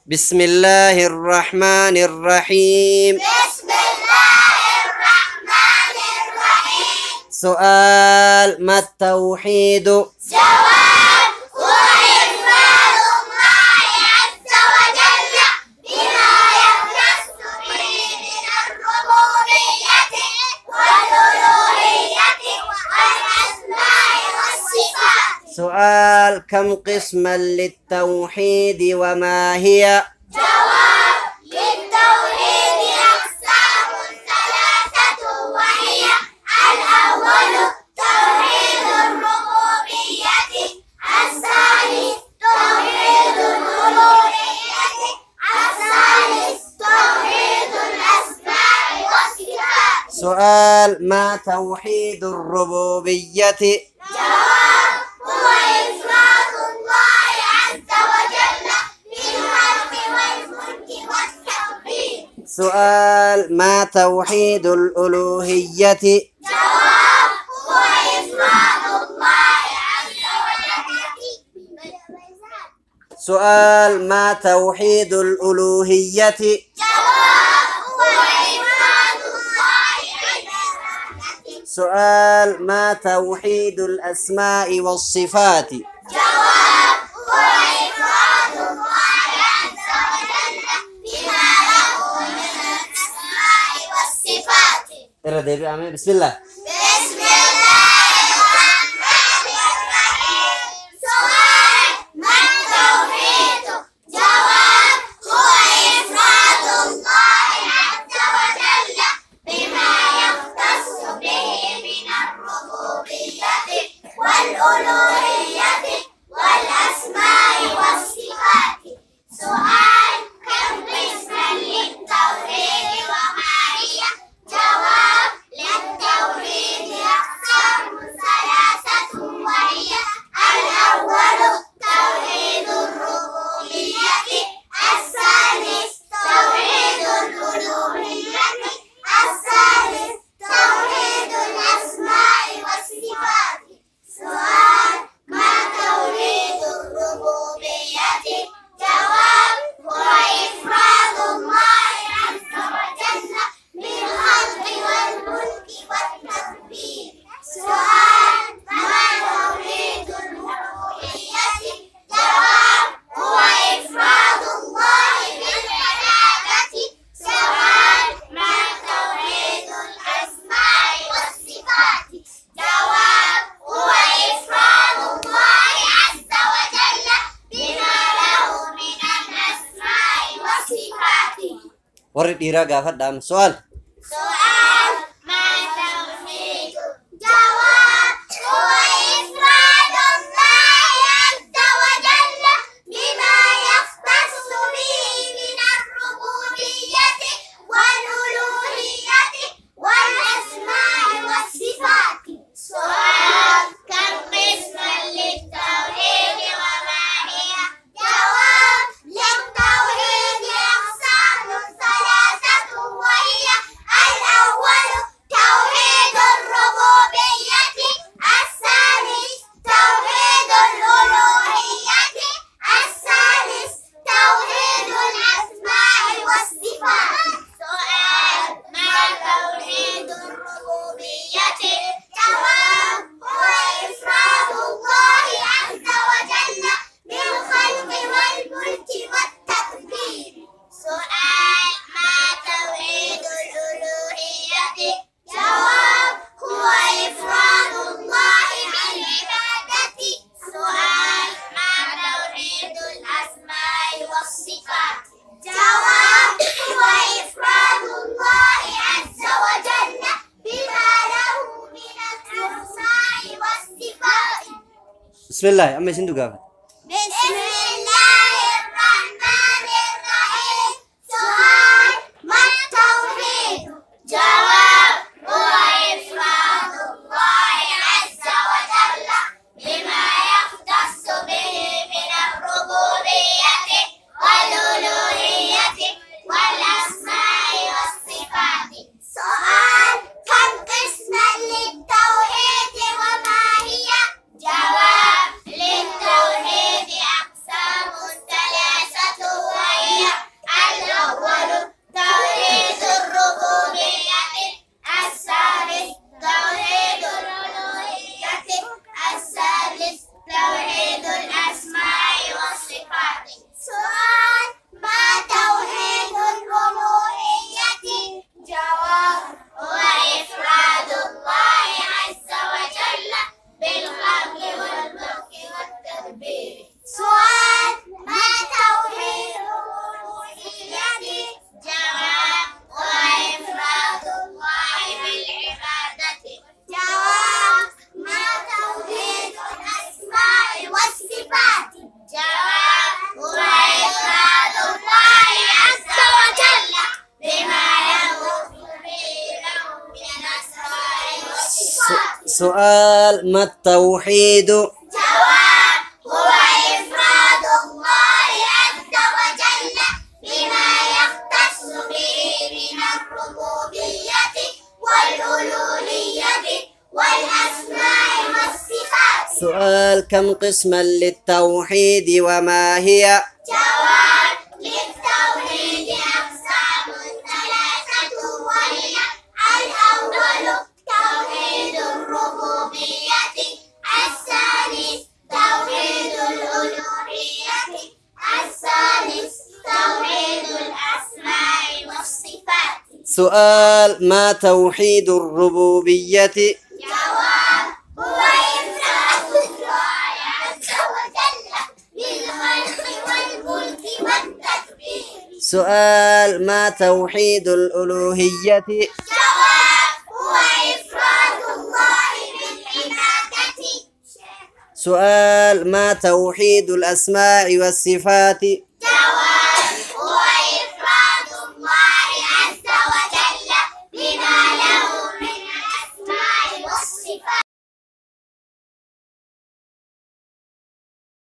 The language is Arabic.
بسم الله الرحمن الرحيم. بسم الله الرحمن الرحيم. سؤال: ما التوحيد؟ جواب: هو إفراد الله عز وجل بما يختص به من الربوبية والألوهية والأسماء والصفات. سؤال: كم قسما للتوحيد وما هي؟ جواب: للتوحيد أقسام ثلاثة وهي: الأول توحيد الربوبية، الثاني توحيد الألوهية، الثالث توحيد الأسماء والصفات. سؤال: ما توحيد الربوبية؟ جواب: هو إفراد الله عز وجل بالخلق والملك والتدبير. سؤال: ما توحيد الألوهية؟ جواب: هو إفراد الله عز وجل. سؤال: ما توحيد الألوهية؟ جواب: هو إفراد الله عز وجل. سؤال: ما توحيد الأسماء والصفات؟ جواب: هو إفراد الله عز وجل بما له من الأسماء والصفات. بسم الله. بسم الله الرحمن الرحيم. سؤال: ما التوحيد؟ جواب: هو إفراد الله عز وجل بما يختص به من الربوبية والألوهية والأسماء والصفات. سؤال: كم قسما للتوحيد وما هي؟ جواب: للتوحيد أقسام ثلاثة وهي: الأول توحيد الربوبية، الثالث توحيد الألوهية، الثالث توحيد الأسماء والصفات. سؤال: ما توحيد الربوبية؟ جواب: هو إفراد الله عز وجل بالخلق والملك والتدبير. سؤال: ما توحيد الألوهية؟ جواب: هو إفراد الله بالعبادة. سؤال: ما توحيد الأسماء والصفات؟ جواب: هو إفراد الله عز وجل بما له من الأسماء والصفات. ورد إيراقا فدام سؤال. سؤال: ما توحيد؟ جواب: هو إفراد الله عز وجل بما يختص به من الربوبية والألوهية والأسماء والصفات. سؤال: كم قسما للتوحيد وما هي؟ جواب: للتوحيد أقسام ثلاثة وهي: الأول توحيد الربوبية، الثاني توحيد الألوهية، الثالث توحيد الأسماء والصفات. سؤال: ما توحيد الربوبية؟ جواب: هو إفراد الله عز وجل بالخلق والملك والتدبير. سؤال: ما توحيد الألوهية؟ جواب: هو إفراد الله بالعبادة. سؤال: ما توحيد الأسماء والصفات؟ جواب: هو إفراد الله عز وجل بما له من الأسماء والصفات. بسم الله. أما سندو قافت. بسم الله الرحمن الرحيم. سؤال: ما التوحيد؟ جواب: هو إفراد الله عز وجل بما يختص به من الربوبية والألوهية والأسماء والصفات. سؤال: كم قسما للتوحيد وما هي؟ جواب: للتوحيد سؤال ما التوحيد؟ جواب: هو إفراد الله عز وجل بما يختص به من الربوبية والألوهية والأسماء والصفات. سؤال كم قسما للتوحيد وما هي؟ جواب: للتوحيد أقسام ثلاثة وهي: الأول توحيد الربوبية، الثاني توحيد الألوهية، الثالث توحيد الأسماء والصفات. سؤال ما توحيد الربوبية؟ جواب: هو إفراد الله عز وجل بالخلق والملك والتدبير. سؤال ما توحيد الألوهية؟ جواب: هو إفراد الله بالعبادة. سؤال ما توحيد الأسماء والصفات؟